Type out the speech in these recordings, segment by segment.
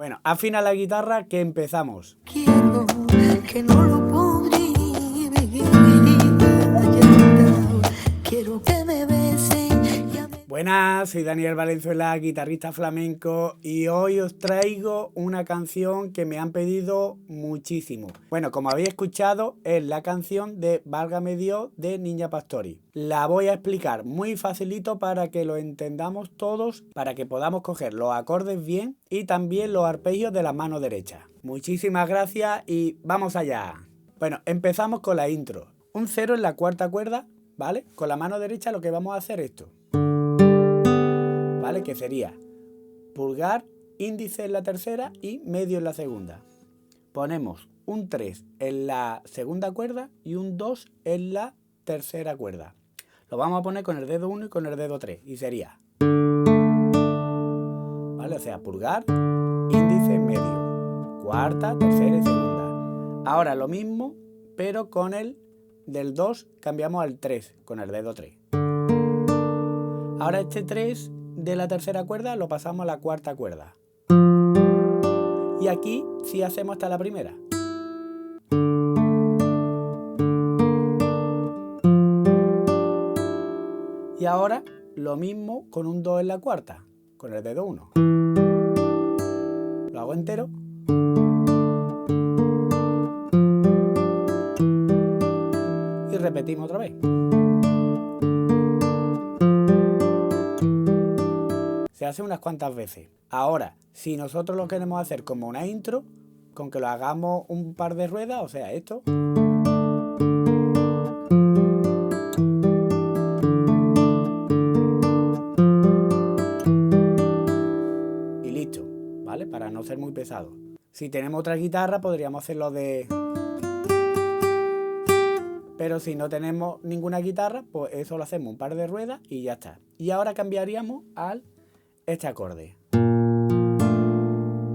Bueno, afina la guitarra que empezamos. Quiero que no lo podría vivir. Quiero que me besen. Buenas, soy Daniel Valenzuela, guitarrista flamenco, y hoy os traigo una canción que me han pedido muchísimo. Bueno, como habéis escuchado, es la canción de Válgame Dios de Niña Pastori. La voy a explicar muy facilito para que lo entendamos todos, para que podamos coger los acordes bien y también los arpegios de la mano derecha. Muchísimas gracias y vamos allá. Bueno, empezamos con la intro. Un 0 en la cuarta cuerda, ¿vale? Con la mano derecha lo que vamos a hacer es esto. ¿Vale? Que sería pulgar, índice en la tercera y medio en la segunda. Ponemos un 3 en la segunda cuerda y un 2 en la tercera cuerda. Lo vamos a poner con el dedo 1 y con el dedo 3 y sería, ¿vale? O sea, pulgar, índice, medio, cuarta, tercera y segunda. Ahora lo mismo, pero con el del 2 cambiamos al 3 con el dedo 3. Ahora este 3 de la tercera cuerda lo pasamos a la cuarta cuerda. Y aquí sí hacemos hasta la primera. Y ahora lo mismo con un 2 en la cuarta, con el dedo 1. Lo hago entero. Y repetimos otra vez. Se hace unas cuantas veces. Ahora, si nosotros lo queremos hacer como una intro, con que lo hagamos un par de ruedas, o sea, esto. Y listo, ¿vale? Para no ser muy pesado. Si tenemos otra guitarra, podríamos hacerlo de... Pero si no tenemos ninguna guitarra, pues eso lo hacemos un par de ruedas y ya está. Y ahora cambiaríamos al este acorde,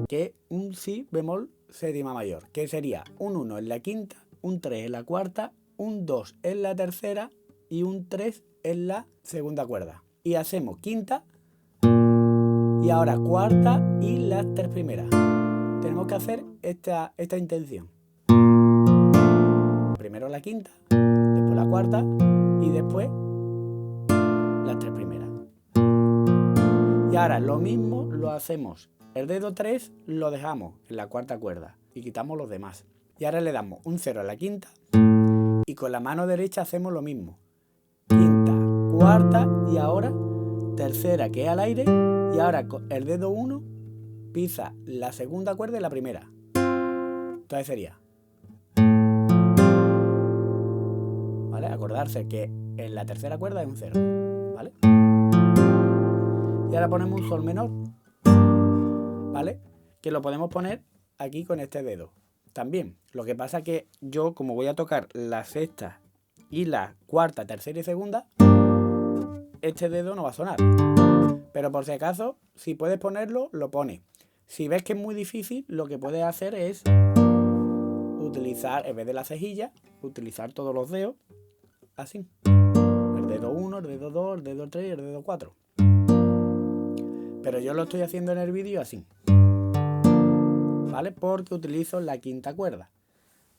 que es un si bemol séptima mayor, que sería un 1 en la quinta, un 3 en la cuarta, un 2 en la tercera y un 3 en la segunda cuerda. Y hacemos quinta y ahora cuarta y las tres primeras. Tenemos que hacer esta intención. Primero la quinta, después la cuarta y después las tres primeras. Y ahora lo mismo lo hacemos. El dedo 3 lo dejamos en la cuarta cuerda y quitamos los demás. Y ahora le damos un 0 a la quinta y con la mano derecha hacemos lo mismo. Quinta, cuarta y ahora tercera, que es al aire, y ahora con el dedo 1 pisa la segunda cuerda y la primera. Entonces sería, ¿vale? Acordarse que en la tercera cuerda es un 0, ¿vale? Y ahora ponemos un sol menor, ¿vale? Que lo podemos poner aquí con este dedo también. Lo que pasa que yo, como voy a tocar la sexta y la cuarta, tercera y segunda, este dedo no va a sonar. Pero por si acaso, si puedes ponerlo, lo pones. Si ves que es muy difícil, lo que puedes hacer es utilizar, en vez de la cejilla, utilizar todos los dedos, así. El dedo 1, el dedo 2, el dedo 3 y el dedo 4. Pero yo lo estoy haciendo en el vídeo así, ¿vale? Porque utilizo la quinta cuerda.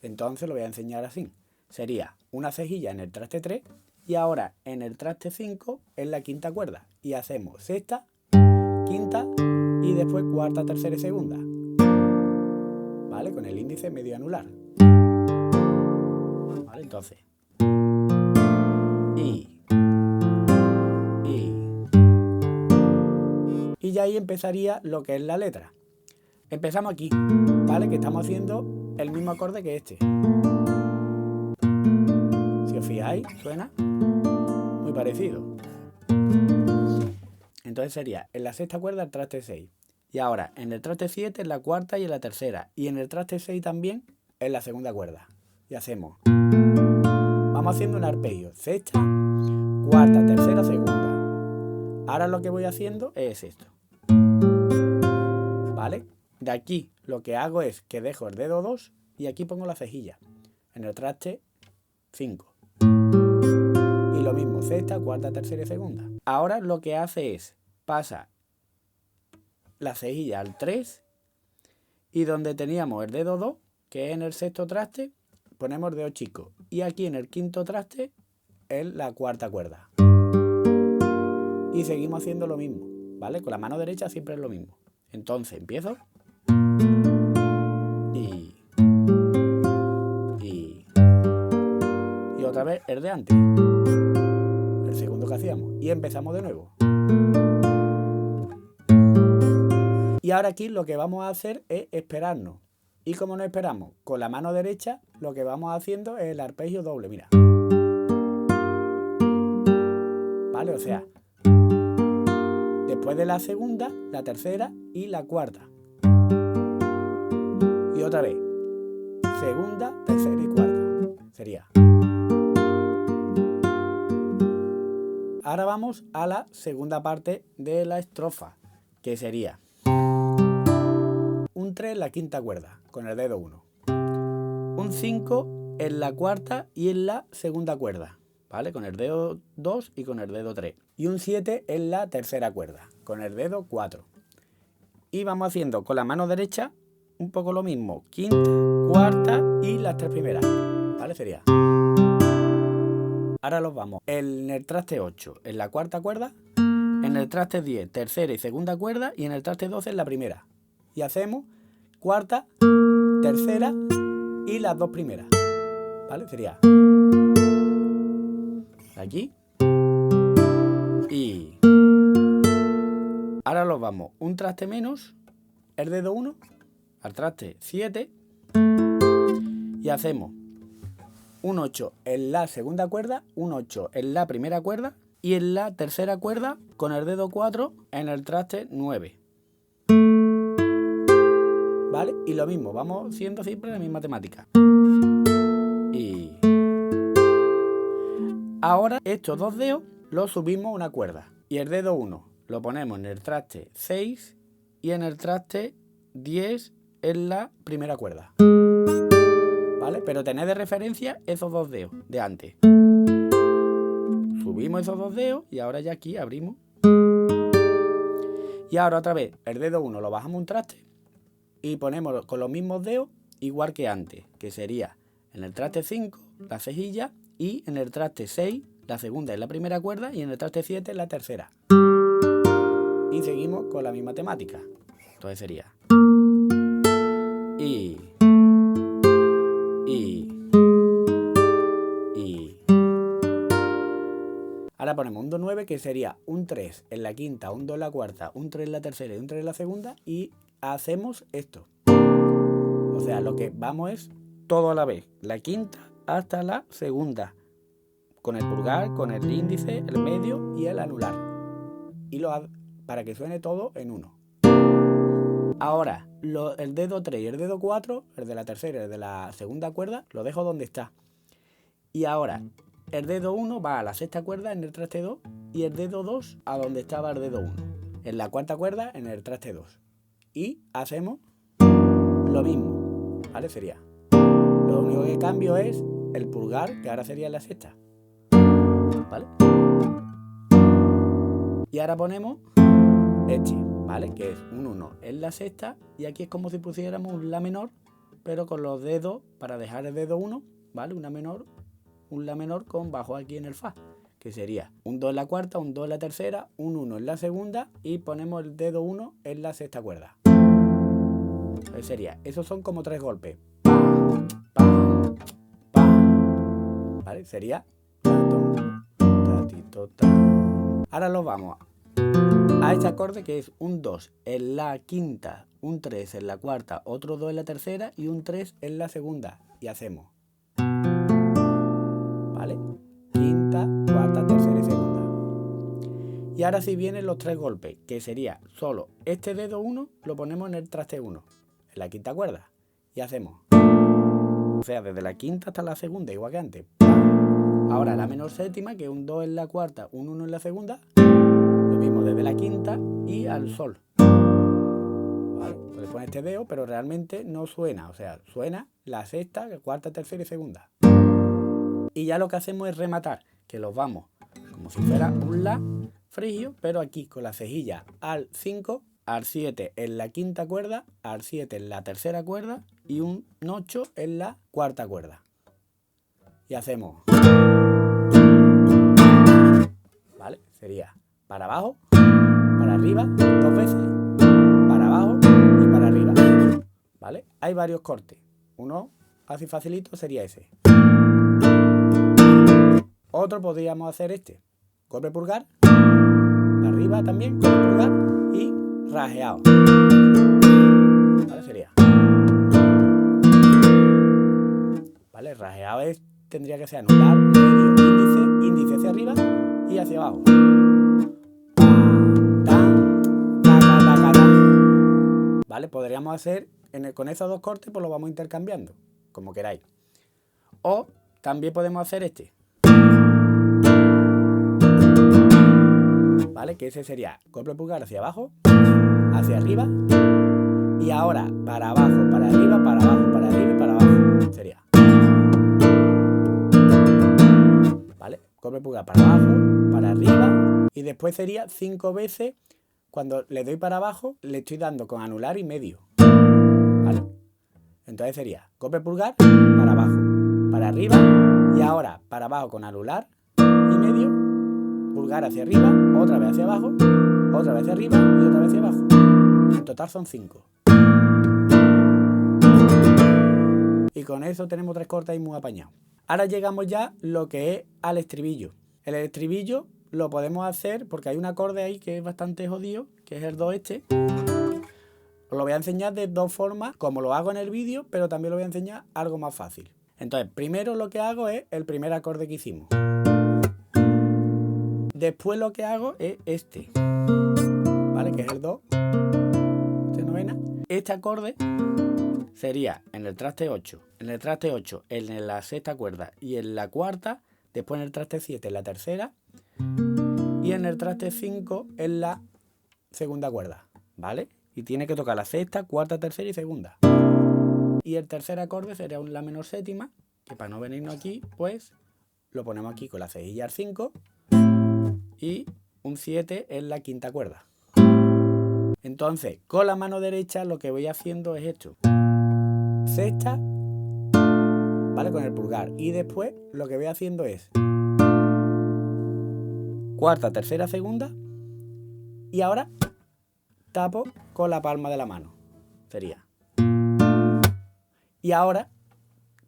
Entonces lo voy a enseñar así. Sería una cejilla en el traste 3 y ahora en el traste 5 en la quinta cuerda. Y hacemos sexta, quinta y después cuarta, tercera y segunda. ¿Vale? Con el índice medio anular. ¿Vale? Entonces. Y ya ahí empezaría lo que es la letra. Empezamos aquí, ¿vale? Que estamos haciendo el mismo acorde que este. Si os fijáis, suena muy parecido. Entonces sería en la sexta cuerda el traste 6. Y ahora en el traste 7 en la cuarta y en la tercera. Y en el traste 6 también en la segunda cuerda. Y hacemos. Vamos haciendo un arpegio. Sexta, cuarta, tercera, segunda. Ahora lo que voy haciendo es esto. ¿Vale? De aquí lo que hago es que dejo el dedo 2 y aquí pongo la cejilla. En el traste 5. Y lo mismo, sexta, cuarta, tercera y segunda. Ahora lo que hace es, pasa la cejilla al 3 Y donde teníamos el dedo 2, que es en el sexto traste, ponemos el dedo chico. Y aquí en el quinto traste es la cuarta cuerda. Y seguimos haciendo lo mismo, ¿vale? Con la mano derecha siempre es lo mismo. Entonces empiezo. Y otra vez el de antes. El segundo que hacíamos. Y empezamos de nuevo. Y ahora aquí lo que vamos a hacer es esperarnos. Y como no esperamos con la mano derecha, lo que vamos haciendo es el arpegio doble, mira. ¿Vale? O sea, después de la segunda, la tercera y la cuarta. Y otra vez, segunda, tercera y cuarta. Sería. Ahora vamos a la segunda parte de la estrofa, que sería un 3 en la quinta cuerda, con el dedo 1. Un 5 en la cuarta y en la segunda cuerda, ¿vale? Con el dedo 2 y con el dedo 3. Y un 7 en la tercera cuerda, con el dedo 4. Y vamos haciendo con la mano derecha un poco lo mismo. Quinta, cuarta y las tres primeras, ¿vale? Sería. Ahora los vamos. En el traste 8, en la cuarta cuerda. En el traste 10, tercera y segunda cuerda. Y en el traste 12, en la primera. Y hacemos cuarta, tercera y las dos primeras, ¿vale? Sería aquí y ahora los vamos un traste menos, el dedo 1 al traste 7 y hacemos un 8 en la segunda cuerda, un 8 en la primera cuerda y en la tercera cuerda con el dedo 4 en el traste 9. ¿Vale? Y lo mismo, vamos haciendo siempre la misma temática. Y ahora estos dos dedos los subimos una cuerda. Y el dedo 1 lo ponemos en el traste 6 y en el traste 10 en la primera cuerda. ¿Vale? Pero tened de referencia esos dos dedos de antes. Subimos esos dos dedos y ahora ya aquí abrimos. Y ahora otra vez el dedo 1 lo bajamos un traste. Y ponemos con los mismos dedos igual que antes, que sería en el traste 5 la cejilla y en el traste 6 la segunda es la primera cuerda y en el traste 7 la tercera. Y seguimos con la misma temática. Entonces sería y ahora ponemos un do 9 que sería un 3 en la quinta, un 2 en la cuarta, un 3 en la tercera y un 3 en la segunda y hacemos esto. O sea, lo que vamos es todo a la vez. La quinta hasta la segunda. Con el pulgar, con el índice, el medio y el anular. Y para que suene todo en uno. Ahora, el dedo 3 y el dedo 4, el de la tercera y el de la segunda cuerda, lo dejo donde está. Y ahora, el dedo 1 va a la sexta cuerda en el traste 2 y el dedo 2 a donde estaba el dedo 1. En la cuarta cuerda en el traste 2. Y hacemos lo mismo, ¿vale? Sería. Lo único que cambio es el pulgar, que ahora sería la sexta, ¿vale? Y ahora ponemos este, ¿vale? Que es un 1 en la sexta y aquí es como si pusiéramos un la menor, pero con los dedos, para dejar el dedo 1, ¿vale? Un la menor con bajo aquí en el fa, que sería un 2 en la cuarta, un 2 en la tercera, un 1 en la segunda y ponemos el dedo 1 en la sexta cuerda. Sería, esos son como 3 golpes. Pam, pam, pam. ¿Vale? Sería. Ahora los vamos a este acorde que es un 2 en la quinta, un 3 en la cuarta, otro 2 en la tercera y un 3 en la segunda. Y hacemos. ¿Vale? Quinta, cuarta, tercera y segunda. Y ahora sí vienen los 3 golpes, que sería solo este dedo 1 lo ponemos en el traste 1. La quinta cuerda y hacemos, o sea, desde la quinta hasta la segunda, igual que antes. Ahora la menor séptima, que es un 2 en la cuarta, un 1 en la segunda, lo mismo desde la quinta y al sol. ¿Vale? Pues le pone este dedo, pero realmente no suena, o sea, suena la sexta, cuarta, tercera y segunda. Y ya lo que hacemos es rematar, que los vamos como si fuera un la frigio, pero aquí con la cejilla al 5 al 7 en la quinta cuerda, al 7 en la tercera cuerda y un 8 en la cuarta cuerda. Y hacemos, ¿vale? Sería para abajo, para arriba, 2 veces, para abajo y para arriba, ¿vale? Hay varios cortes. Uno así facilito sería ese. Otro podríamos hacer este. Golpe pulgar, para arriba también, golpe pulgar y rajeado. ¿Vale? Sería. ¿Vale? Rajeado tendría que ser anular, medio, índice hacia arriba y hacia abajo. ¿Vale? Podríamos hacer, con esos dos cortes, pues lo vamos intercambiando, como queráis. O también podemos hacer este. ¿Vale? Que ese sería golpe pulgar hacia abajo, hacia arriba, y ahora para abajo, para arriba, para abajo, para arriba y para abajo. Sería. ¿Vale? Golpe pulgar para abajo, para arriba, y después sería 5 veces. Cuando le doy para abajo, le estoy dando con anular y medio. ¿Vale? Entonces sería golpe pulgar para abajo, para arriba, y ahora para abajo con anular y medio, pulgar hacia arriba, otra vez hacia abajo, otra vez hacia arriba y otra vez hacia abajo. En total son 5. Y con eso tenemos 3 cortes y muy apañados. Ahora llegamos ya lo que es al estribillo. El estribillo lo podemos hacer porque hay un acorde ahí que es bastante jodido, que es el do este. Os lo voy a enseñar de dos formas, como lo hago en el vídeo, pero también lo voy a enseñar algo más fácil. Entonces, primero lo que hago es el primer acorde que hicimos. Después lo que hago es este, ¿vale? Que es el do, este novena. Este acorde sería en el traste 8, en el traste 8, en la sexta cuerda y en la cuarta, después en el traste 7 en la tercera y en el traste 5 en la segunda cuerda, ¿vale? Y tiene que tocar la sexta, cuarta, tercera y segunda. Y el tercer acorde sería un la menor séptima, que para no venirnos aquí, pues lo ponemos aquí con la cejilla al 5 y un 7 en la quinta cuerda. Entonces, con la mano derecha lo que voy haciendo es esto. Sexta, ¿vale? Con el pulgar. Y después lo que voy haciendo es cuarta, tercera, segunda. Y ahora tapo con la palma de la mano. Sería. Y ahora,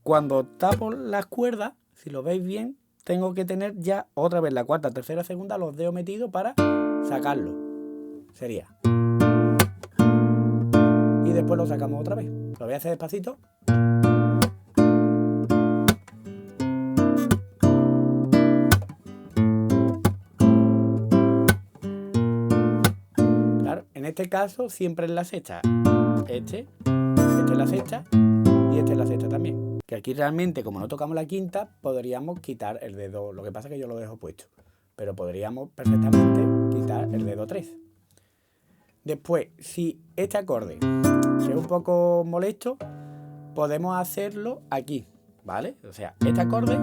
cuando tapo las cuerdas, si lo veis bien, tengo que tener ya otra vez la cuarta, tercera, segunda, los dedos metidos para sacarlo. Sería. Y después lo sacamos otra vez. Lo voy a hacer despacito. Claro, en este caso siempre es la sexta. Este es la sexta y este es la sexta también. Que aquí realmente, como no tocamos la quinta, podríamos quitar el dedo. Lo que pasa es que yo lo dejo puesto. Pero podríamos perfectamente quitar el dedo 3. Después, si este acorde es un poco molesto, podemos hacerlo aquí, ¿vale? O sea, este acorde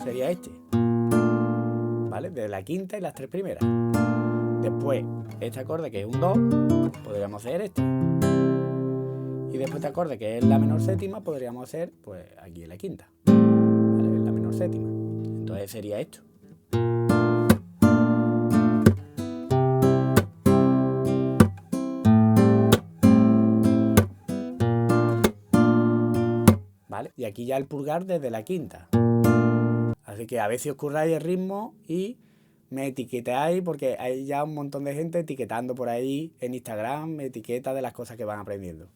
sería este, ¿vale? De la quinta y las 3 primeras. Después, este acorde que es un do, podríamos hacer este. Y después este acorde que es la menor séptima, podríamos hacer, pues, aquí en la quinta, ¿vale? En la menor séptima. Entonces sería esto. ¿Vale? Y aquí ya el pulgar desde la quinta. Así que a ver si os curráis el ritmo y me etiquetáis, porque hay ya un montón de gente etiquetando por ahí en Instagram, me etiqueta de las cosas que van aprendiendo.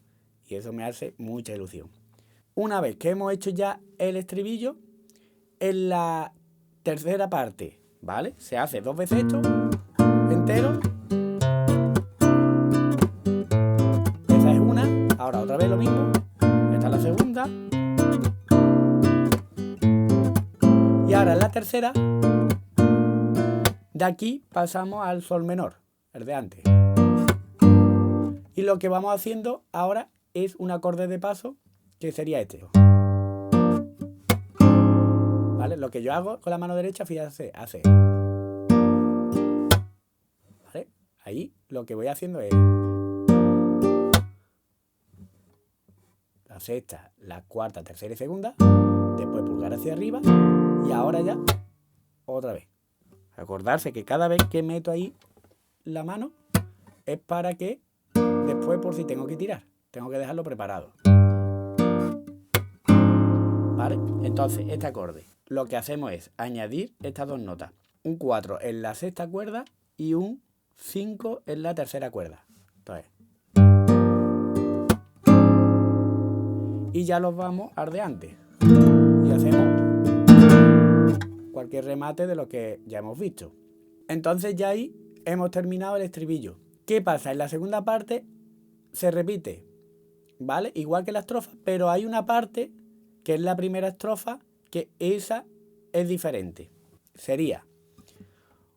Y eso me hace mucha ilusión. Una vez que hemos hecho ya el estribillo, en la tercera parte, ¿vale? Se hace 2 veces esto, entero. Esa es una, ahora otra vez lo mismo. Esta es la segunda. Y ahora en la tercera, de aquí pasamos al sol menor, el de antes. Y lo que vamos haciendo ahora es un acorde de paso, que sería este. ¿Vale? Lo que yo hago con la mano derecha, fíjate, hace. ¿Vale? Ahí lo que voy haciendo es la sexta, la cuarta, tercera y segunda, después pulgar hacia arriba y ahora ya otra vez. Acordarse que cada vez que meto ahí la mano es para que después, por si tengo que tirar, tengo que dejarlo preparado. ¿Vale? Entonces, este acorde, lo que hacemos es añadir estas dos notas. Un 4 en la sexta cuerda y un 5 en la tercera cuerda. Entonces, y ya los vamos ardeantes. Y hacemos cualquier remate de lo que ya hemos visto. Entonces ya ahí hemos terminado el estribillo. ¿Qué pasa? En la segunda parte se repite, ¿vale? Igual que la estrofa, pero hay una parte que es la primera estrofa, que esa es diferente. Sería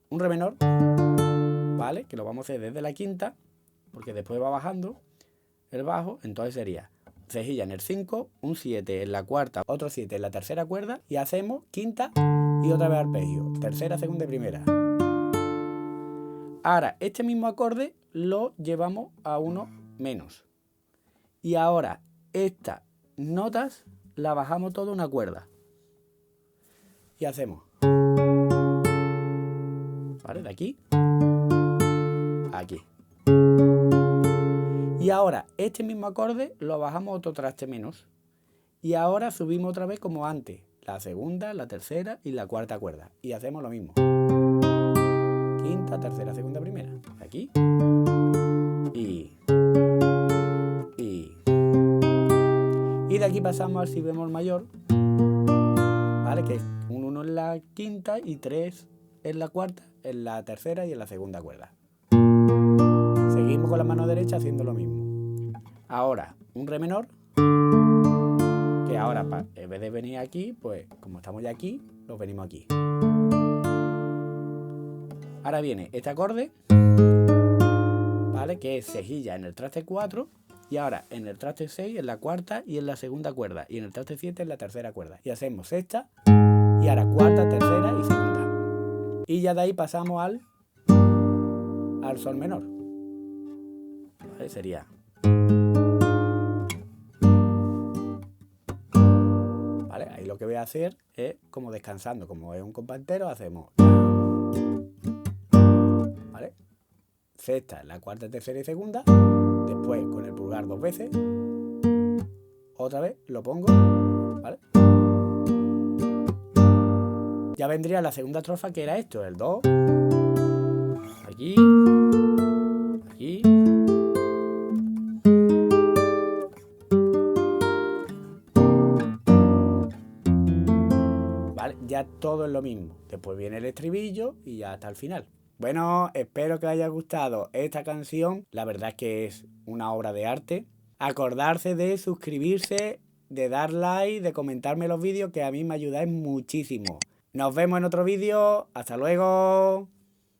un re menor, ¿vale? Que lo vamos a hacer desde la quinta, porque después va bajando el bajo, entonces sería cejilla en el 5, un 7 en la cuarta, otro 7 en la tercera cuerda, y hacemos quinta y otra vez arpegio, tercera, segunda y primera. Ahora, este mismo acorde lo llevamos a uno menos. Y ahora, estas notas las bajamos toda una cuerda. Y hacemos, ¿vale? De aquí a aquí. Y ahora, este mismo acorde lo bajamos otro traste menos. Y ahora subimos otra vez como antes. La segunda, la tercera y la cuarta cuerda. Y hacemos lo mismo. Quinta, tercera, segunda, primera. Aquí. Y de aquí pasamos al si bemol mayor. ¿Vale? Que es un 1 en la quinta y 3 en la cuarta, en la tercera y en la segunda cuerda. Seguimos con la mano derecha haciendo lo mismo. Ahora, un re menor, que ahora en vez de venir aquí, pues como estamos ya aquí, nos venimos aquí. Ahora viene este acorde, ¿vale? Que es cejilla en el traste 4 y ahora en el traste 6 en la cuarta y en la segunda cuerda y en el traste 7 en la tercera cuerda. Y hacemos sexta y ahora cuarta, tercera y segunda. Y ya de ahí pasamos al sol menor. ¿Vale? Sería... ¿Vale? Ahí lo que voy a hacer es como descansando. Como es un compás entero, hacemos... ¿Vale? Sexta, la cuarta, tercera y segunda. Después con el pulgar 2 veces. Otra vez lo pongo. ¿Vale? Ya vendría la segunda estrofa, que era esto, el 2. Aquí. Aquí. ¿Vale? Ya todo es lo mismo. Después viene el estribillo y ya hasta el final. Bueno, espero que os haya gustado esta canción. La verdad es que es una obra de arte. Acordarse de suscribirse, de dar like, de comentarme los vídeos, que a mí me ayudáis muchísimo. Nos vemos en otro vídeo. ¡Hasta luego!